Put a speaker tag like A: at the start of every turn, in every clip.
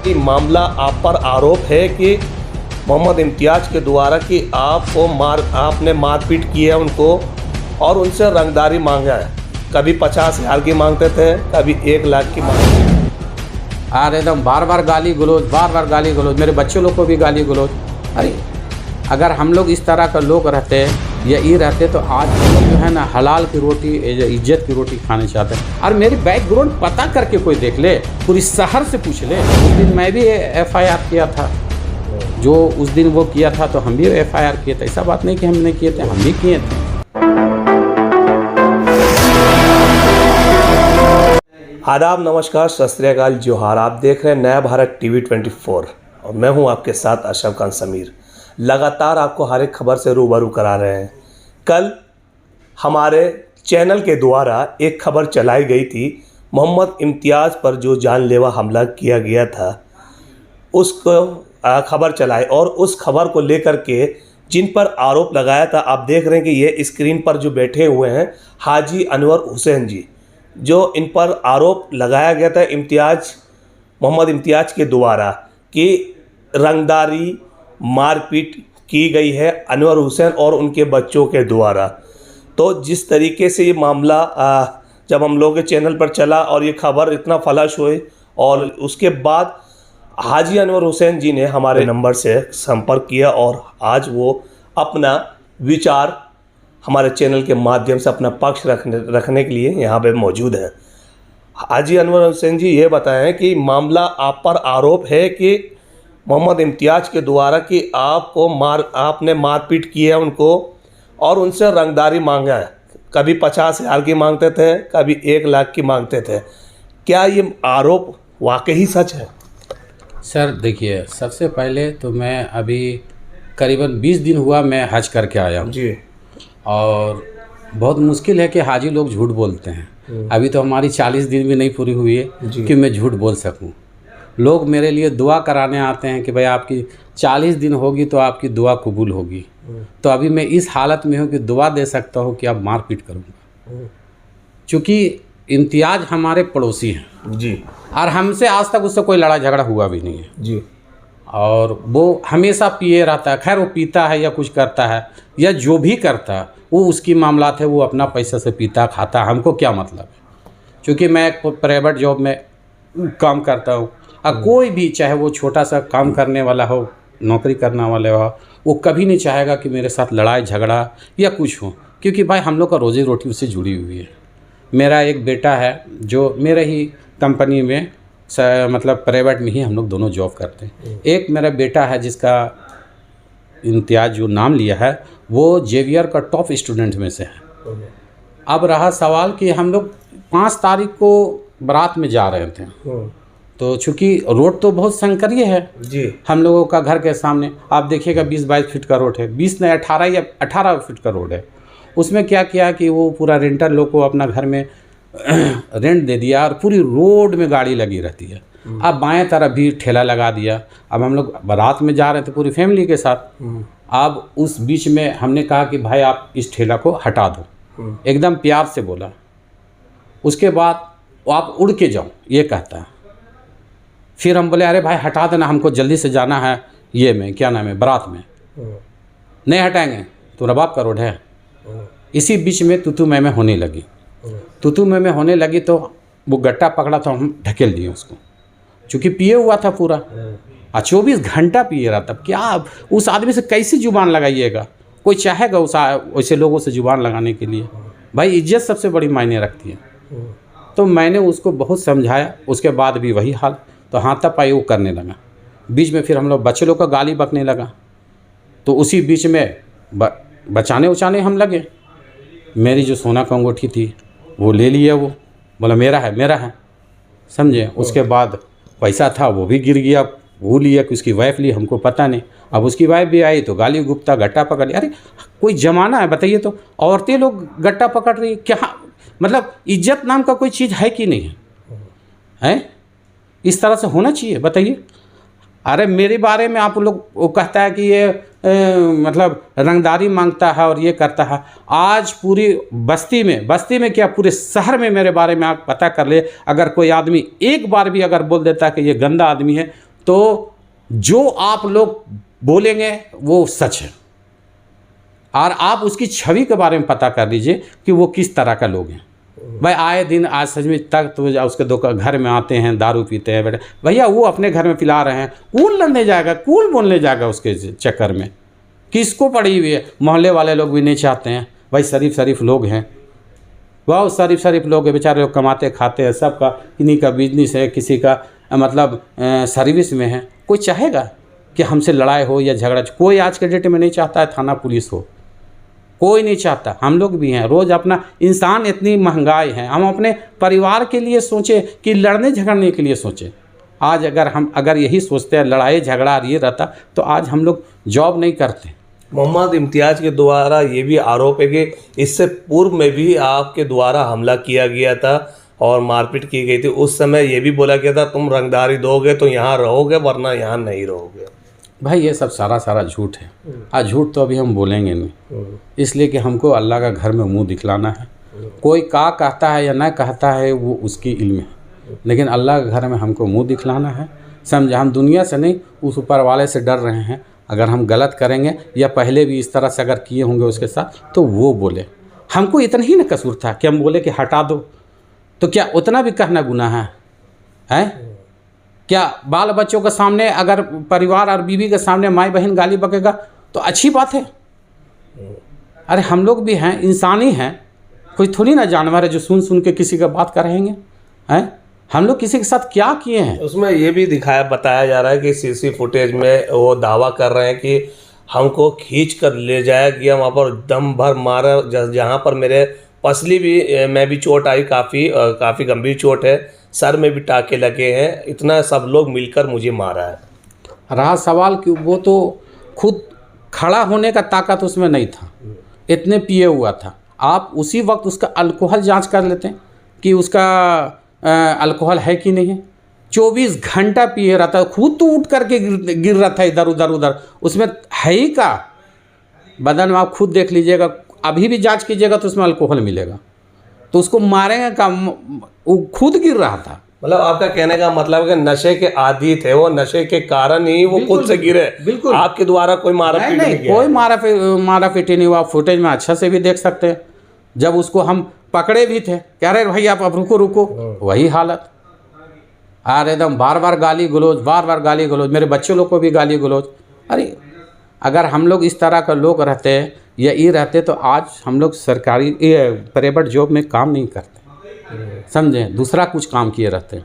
A: कि मामला आप पर आरोप है कि मोहम्मद इम्तियाज़ के द्वारा कि आपने मारपीट की है उनको और उनसे रंगदारी मांगा है। कभी 50,000 की मांगते थे, कभी 1 लाख की मांगते थे।
B: और एकदम बार बार गाली गलौज, मेरे बच्चों लोग को भी गाली गलौज। अरे अगर हम लोग इस तरह का लोग रहते या ये रहते तो आज हम लोग जो है ना हलाल की रोटी, इज्जत की रोटी खाने चाहते हैं। और मेरी बैकग्राउंड पता करके कोई देख ले, पूरी शहर से पूछ ले। उस दिन मैं भी FIR किया था, जो उस दिन वो किया था तो हम भी FIR किए थे। ऐसा बात नहीं कि हम नहीं किए थे, हम भी किए थे।
A: आदाब, नमस्कार, सत श्री अकाल, जोहार। आप देख रहे हैं नया भारत TV 24 और मैं हूं आपके साथ अशरफ खान समीर। लगातार आपको हर एक खबर से रूबरू करा रहे हैं। कल हमारे चैनल के द्वारा एक खबर चलाई गई थी, मोहम्मद इम्तियाज़ पर जो जानलेवा हमला किया गया था उसको खबर चलाई, और उस खबर को लेकर के जिन पर आरोप लगाया था, आप देख रहे हैं कि ये स्क्रीन पर जो बैठे हुए हैं हाजी अनवर हुसैन जी, जो इन पर आरोप लगाया गया था मोहम्मद इम्तियाज़ के द्वारा कि रंगदारी मारपीट की गई है अनवर हुसैन और उनके बच्चों के द्वारा। तो जिस तरीके से ये मामला जब हम लोगों के चैनल पर चला और ये खबर इतना फ्लश हुई, और उसके बाद हाजी अनवर हुसैन जी ने हमारे नंबर से संपर्क किया और आज वो अपना विचार हमारे चैनल के माध्यम से अपना पक्ष रखने के लिए यहाँ पे मौजूद है। हाजी अनवर हुसैन जी ये बताएं कि मामला आप पर आरोप है कि मोहम्मद इम्तियाज़ के द्वारा कि आपने मारपीट की है उनको और उनसे रंगदारी मांगा है। कभी 50,000 की मांगते थे, कभी 1 लाख की मांगते थे। क्या ये आरोप वाकई सच है?
B: सर देखिए, सबसे पहले तो मैं अभी करीबन 20 दिन हुआ मैं हज करके आया हूँ
A: जी।
B: और बहुत मुश्किल है कि हाजी लोग झूठ बोलते हैं। अभी तो हमारी 40 दिन भी नहीं पूरी हुई है कि मैं झूठ बोल सकूं। लोग मेरे लिए दुआ कराने आते हैं कि भाई आपकी 40 दिन होगी तो आपकी दुआ कबूल होगी। तो अभी मैं इस हालत में हूँ कि दुआ दे सकता हूँ कि अब मारपीट करूँगा, क्योंकि इम्तियाज़ हमारे पड़ोसी हैं
A: जी,
B: और हमसे आज तक उससे कोई लड़ाई झगड़ा हुआ भी नहीं है
A: जी।
B: और वो हमेशा पिए रहता है। खैर वो पीता है या कुछ करता है या जो भी करता है वो उसकी मामलात है, वो अपना पैसा से पीता खाता, हमको क्या मतलब है। क्योंकि मैं एक प्राइवेट जॉब में काम करता हूँ और कोई भी चाहे वो छोटा सा काम करने वाला हो, नौकरी करने वाला हो, वो कभी नहीं चाहेगा कि मेरे साथ लड़ाई झगड़ा या कुछ हो, क्योंकि भाई हम लोग का रोज़ी रोटी उससे जुड़ी हुई है। मेरा एक बेटा है जो मेरे ही कंपनी में मतलब प्राइवेट में ही हम लोग दोनों जॉब करते हैं। एक मेरा बेटा है जिसका इम्तियाज़ जो नाम लिया है वो जेवियर का टॉप स्टूडेंट में से है। अब रहा सवाल कि हम लोग 5 तारीख को बारात में जा रहे थे, तो चूँकि रोड तो बहुत संकरीय है
A: जी,
B: हम लोगों का घर के सामने आप देखिएगा 20-22 फीट का रोड है, 20 नहीं 18 या 18 फीट का रोड है। उसमें क्या किया कि वो पूरा रेंटर लोग को अपना घर में रेंट दे दिया और पूरी रोड में गाड़ी लगी रहती है। अब बाएं तरफ भी ठेला लगा दिया। अब हम लोग बारात में जा रहे थे पूरी फैमिली के साथ। अब उस बीच में हमने कहा कि भाई आप इस ठेला को हटा दो, एकदम प्यार से बोला। उसके बाद आप उड़ के जाओ ये कहता है। फिर हम बोले अरे भाई हटा देना, हमको जल्दी से जाना है ये में क्या नाम है बारात में। नहीं हटाएंगे, तुम्हारा बाप का रोड है। इसी बीच में तू मैं होने लगी। तू मैं होने लगी तो वो गट्टा पकड़ा तो हम ढकेल दिए उसको, क्योंकि पिए हुआ था पूरा और 24 घंटा पिए रहा। तब क्या उस आदमी से कैसी जुबान लगाइएगा? कोई चाहेगा उस वैसे लोगों से जुबान लगाने के लिए? भाई इज्जत सबसे बड़ी मायने रखती है। तो मैंने उसको बहुत समझाया, उसके बाद भी वही हाल। तो हाथापाई वो करने लगा। बीच में फिर हम लोग बच्चे लोग का गाली बकने लगा, तो उसी बीच में बचाने उचाने हम लगे। मेरी जो सोना का अंगूठी थी वो ले लिया, वो बोला मेरा है समझे। उसके बाद पैसा था वो भी गिर गया, वो लिया कि उसकी वाइफ ली, हमको पता नहीं। अब उसकी वाइफ भी आई तो गाली गुप्ता गट्टा पकड़ लिया। अरे कोई ज़माना है बताइए, तो औरतें लोग गट्टा पकड़ रही, क्या मतलब इज्जत नाम का कोई चीज़ है कि नहीं है? इस तरह से होना चाहिए बताइए। अरे मेरे बारे में आप लोग वो कहता है कि ये मतलब रंगदारी मांगता है और ये करता है। आज पूरी बस्ती में क्या पूरे शहर में मेरे बारे में आप पता कर ले, अगर कोई आदमी एक बार भी अगर बोल देता है कि ये गंदा आदमी है तो जो आप लोग बोलेंगे वो सच है, और आप उसकी छवि के बारे में पता कर लीजिए कि वो किस तरह का लोग हैं। भाई आए दिन आज सच में तक तो उसके घर में आते हैं, दारू पीते हैं, बेटे भैया वो अपने घर में पिला रहे हैं, कौन लड़ने जाएगा, कौन बोलने जाएगा उसके चक्कर में, किसको पड़ी हुई है। मोहल्ले वाले लोग भी नहीं चाहते हैं, भाई शरीफ लोग हैं, बहुत शरीफ लोग हैं, बेचारे लोग कमाते खाते हैं, सबका किन्हीं का बिजनेस है, किसी का मतलब सर्विस में है। कोई चाहेगा कि हमसे लड़ाई हो या झगड़ा? कोई आज के डेट में नहीं चाहता है थाना पुलिस हो, कोई नहीं चाहता। हम लोग भी हैं, रोज़ अपना इंसान, इतनी महंगाई है, हम अपने परिवार के लिए सोचें कि लड़ने झगड़ने के लिए सोचें। आज अगर यही सोचते हैं लड़ाई झगड़ा ये रहता तो आज हम लोग जॉब नहीं करते।
A: मोहम्मद इम्तियाज़ के द्वारा ये भी आरोप है कि इससे पूर्व में भी आपके द्वारा हमला किया गया था और मारपीट की गई थी। उस समय ये भी बोला गया था तुम रंगदारी दोगे तो यहाँ रहोगे वरना यहाँ नहीं रहोगे।
B: भाई ये सब सारा झूठ है। आज झूठ तो अभी हम बोलेंगे नहीं, इसलिए कि हमको अल्लाह का घर में मुंह दिखलाना है। कोई का कहता है या ना कहता है वो उसकी इल्म है, लेकिन अल्लाह के घर में हमको मुंह दिखलाना है। समझे, हम दुनिया से नहीं उस ऊपर वाले से डर रहे हैं। अगर हम गलत करेंगे या पहले भी इस तरह से अगर किए होंगे उसके साथ तो वो बोले। हमको इतना ही ना कसूर था कि हम बोले कि हटा दो, तो क्या उतना भी कहना गुनाह है? क्या बाल बच्चों के सामने अगर परिवार और बीवी के सामने माई बहन गाली बकेगा तो अच्छी बात है? अरे हम लोग भी हैं, इंसान ही हैं, कोई थोड़ी ना जानवर है जो सुन के किसी का बात करेंगे हैं। हम लोग किसी के साथ क्या किए हैं?
A: उसमें ये भी बताया जा रहा है कि सीसी फुटेज में वो दावा कर रहे हैं कि हमको खींच कर ले जाया गया, वहाँ पर दम भर मारा, जहाँ पर मेरे पसली भी में भी चोट आई, काफ़ी गंभीर चोट है, सर में भी टाके लगे हैं, इतना सब लोग मिलकर मुझे मारा है।
B: रहा सवाल कि वो तो खुद खड़ा होने का ताकत उसमें नहीं था, इतने पिए हुआ था। आप उसी वक्त उसका अल्कोहल जांच कर लेते हैं कि उसका अल्कोहल है कि नहीं है। 24 घंटा पिए रहता है, खुद तो उठ करके गिर रहा था इधर उधर, उसमें है ही का बदन में आप खुद देख लीजिएगा, अभी भी जांच कीजिएगा तो उसमें अल्कोहल मिलेगा। तो उसको मारेंगे का, वो खुद गिर रहा था।
A: मतलब आपका कहने का मतलब है कि नशे के आदी थे वो, नशे के कारण ही वो खुद से गिरे।
B: बिल्कुल,
A: आपके द्वारा कोई मारा
B: नहीं, कोई मारा पीटी नहीं हुआ। फुटेज में अच्छा से भी देख सकते हैं, जब उसको हम पकड़े भी थे, कह रहे भाई आप अब रुको, वही हालत। और एकदम बार बार गाली गलोज, मेरे बच्चे लोग को भी गाली गलोज। अरे अगर हम लोग इस तरह का लोग रहते या ये रहते तो आज हम लोग सरकारी प्राइवेट जॉब में काम नहीं करते, समझे, दूसरा कुछ काम किए रहते।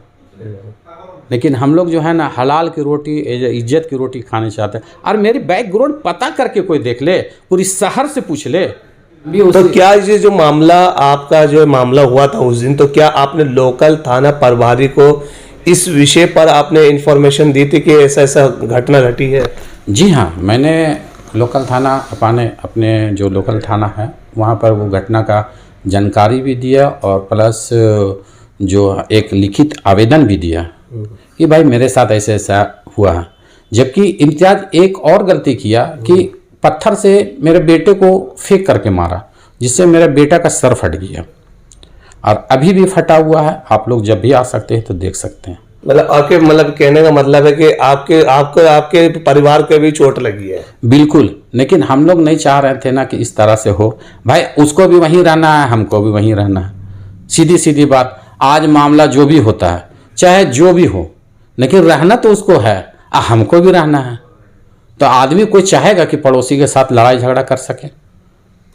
B: लेकिन हम लोग जो है ना हलाल की रोटी, इज्जत की रोटी खाने चाहते हैं। और मेरी बैकग्राउंड पता करके कोई देख ले, पूरी शहर से पूछ ले।
A: तो क्या ये जो मामला आपका जो मामला हुआ था उस दिन, तो क्या आपने लोकल थाना प्रभारी को इस विषय पर आपने इन्फॉर्मेशन दी थी कि ऐसा घटना घटी है?
B: जी हाँ, मैंने लोकल थाना अपने जो लोकल थाना है वहाँ पर वो घटना का जानकारी भी दिया और प्लस जो एक लिखित आवेदन भी दिया कि भाई मेरे साथ ऐसा हुआ है। जबकि इम्तियाज़ एक और गलती किया कि पत्थर से मेरे बेटे को फेंक करके मारा, जिससे मेरे बेटा का सर फट गया और अभी भी फटा हुआ है। आप लोग जब भी आ सकते हैं तो देख सकते हैं।
A: मतलब कहने का मतलब है कि आपके परिवार के भी चोट लगी है?
B: बिल्कुल, लेकिन हम लोग नहीं चाह रहे थे ना कि इस तरह से हो। भाई उसको भी वहीं रहना है, हमको भी वहीं रहना है, सीधी बात। आज मामला जो भी होता है चाहे जो भी हो, लेकिन रहना तो उसको है, हमको भी रहना है। तो आदमी कोई चाहेगा कि पड़ोसी के साथ लड़ाई झगड़ा कर सके?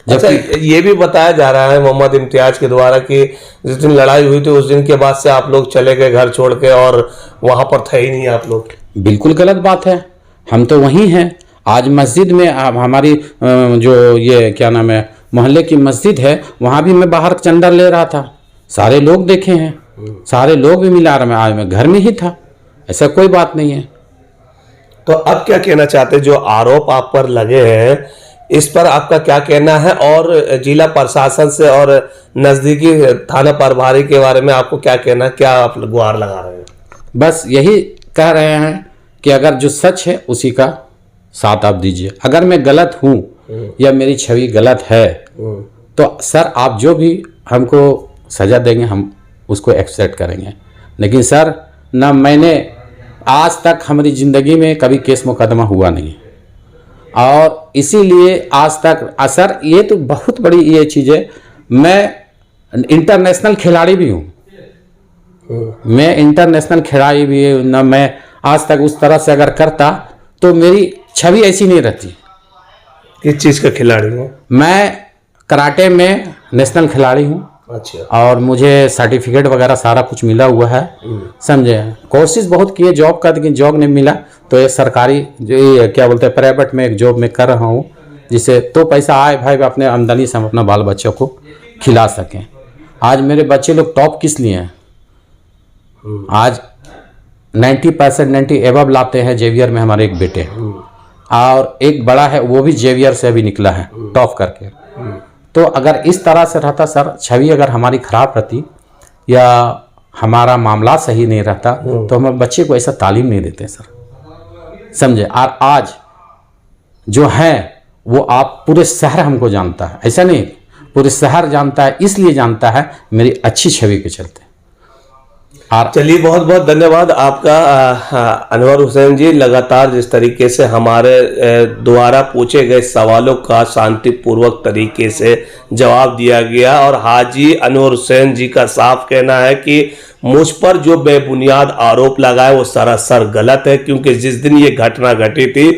A: अच्छा, ये भी बताया जा रहा है मोहम्मद इम्तियाज के द्वारा कि जिस दिन लड़ाई हुई थी उस दिन के बाद से आप लोग चले गए घर छोड़ के और वहां पर थे ही नहीं आप लोग।
B: बिल्कुल गलत बात है, हम तो वहीं हैं। आज मस्जिद में हमारी जो ये क्या नाम है मोहल्ले की मस्जिद है, वहाँ भी मैं बाहर चंदा ले रहा था, सारे लोग देखे हैं, सारे लोग भी मिला रहा। आज मैं घर में ही था, ऐसा कोई बात नहीं है।
A: तो अब क्या कहना चाहते हैं, जो आरोप आप पर लगे हैं इस पर आपका क्या कहना है, और जिला प्रशासन से और नजदीकी थाना प्रभारी के बारे में आपको क्या कहना है, क्या आप गुहार लगा रहे हैं?
B: बस यही कह रहे हैं कि अगर जो सच है उसी का साथ आप दीजिए। अगर मैं गलत हूँ या मेरी छवि गलत है तो सर आप जो भी हमको सज़ा देंगे हम उसको एक्सेप्ट करेंगे। लेकिन सर ना मैंने आज तक हमारी ज़िंदगी में कभी केस मुकदमा हुआ नहीं है। और इसीलिए आज तक सर ये तो बहुत बड़ी ये चीज़ है, मैं इंटरनेशनल खिलाड़ी भी हूँ, मैं इंटरनेशनल खिलाड़ी भी हूँ ना। मैं आज तक उस तरह से अगर करता तो मेरी छवि ऐसी नहीं रहती।
A: किस चीज़ का खिलाड़ी हो?
B: मैं कराटे में नेशनल खिलाड़ी हूँ।
A: अच्छा।
B: और मुझे सर्टिफिकेट वगैरह सारा कुछ मिला हुआ है, समझे। कोशिश बहुत की है जॉब का, लेकिन जॉब नहीं मिला, तो ये सरकारी जो ये क्या बोलते हैं प्राइवेट में एक जॉब में कर रहा हूँ, जिससे तो पैसा आए भाई, अपने आमदनी से हम अपना बाल बच्चों को खिला सकें। आज मेरे बच्चे लोग टॉप किस लिए हैं, आज 90% 90 एबव लाते हैं। जेवियर में हमारे एक बेटे हैं और एक बड़ा है, वो भी जेवियर से अभी निकला है टॉप करके। तो अगर इस तरह से रहता सर, छवि अगर हमारी खराब रहती या हमारा मामला सही नहीं रहता तो हम बच्चे को ऐसा तालीम नहीं देते सर, समझे। और आज जो है वो आप पूरे शहर हमको जानता है, ऐसा नहीं, पूरे शहर जानता है, इसलिए जानता है मेरी अच्छी छवि के चलते।
A: चलिए, बहुत बहुत धन्यवाद आपका अनवर हुसैन जी। लगातार जिस तरीके से हमारे द्वारा पूछे गए सवालों का शांतिपूर्वक तरीके से जवाब दिया गया, और हाजी अनवर हुसैन जी का साफ कहना है कि मुझ पर जो बेबुनियाद आरोप लगाए वो सरासर गलत है, क्योंकि जिस दिन ये घटना घटी थी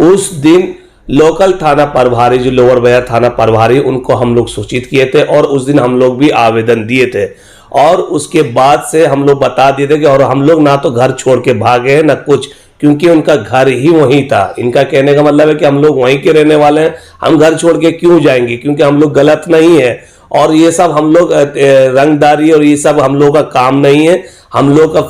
A: उस दिन लोकल थाना प्रभारी, जो लोअर बयार थाना प्रभारी, उनको हम लोग सूचित किए थे और उस दिन हम लोग भी आवेदन दिए थे, और उसके बाद से हम लोग बता दिए थे कि, और हम लोग ना तो घर छोड़ के भागे हैं ना कुछ, क्योंकि उनका घर ही वहीं था। इनका कहने का मतलब है कि हम लोग वहीं के रहने वाले हैं, हम घर छोड़ के क्यों जाएंगे, क्योंकि हम लोग गलत नहीं है, और ये सब हम लोग रंगदारी और ये सब हम लोग का काम नहीं है। हम लोग का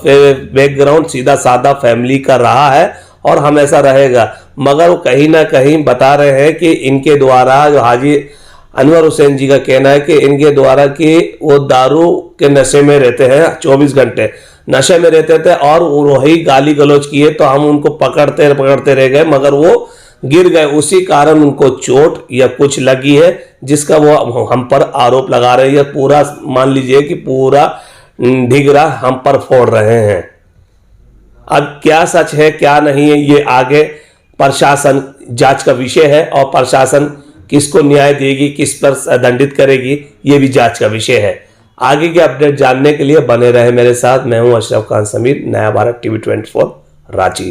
A: बैकग्राउंड सीधा साधा फैमिली का रहा है और हमेशा रहेगा। मगर वो कहीं ना कहीं बता रहे हैं कि इनके द्वारा, जो हाजी अनवर हुसैन जी का कहना है कि इनके द्वारा कि वो दारू के नशे में रहते हैं, 24 घंटे नशे में रहते थे, और वही गाली गलौज किए तो हम उनको पकड़ते रह गए, मगर वो गिर गए, उसी कारण उनको चोट या कुछ लगी है, जिसका वो हम पर आरोप लगा रहे हैं। पूरा मान लीजिए कि पूरा ढिगरा हम पर फोड़ रहे हैं। अब क्या सच है क्या नहीं है, ये आगे प्रशासन जांच का विषय है, और प्रशासन किसको न्याय देगी, किस पर दंडित करेगी, ये भी जांच का विषय है। आगे के अपडेट जानने के लिए बने रहे मेरे साथ। मैं हूं अशरफ खान समीर, नया भारत टीवी 24 रांची।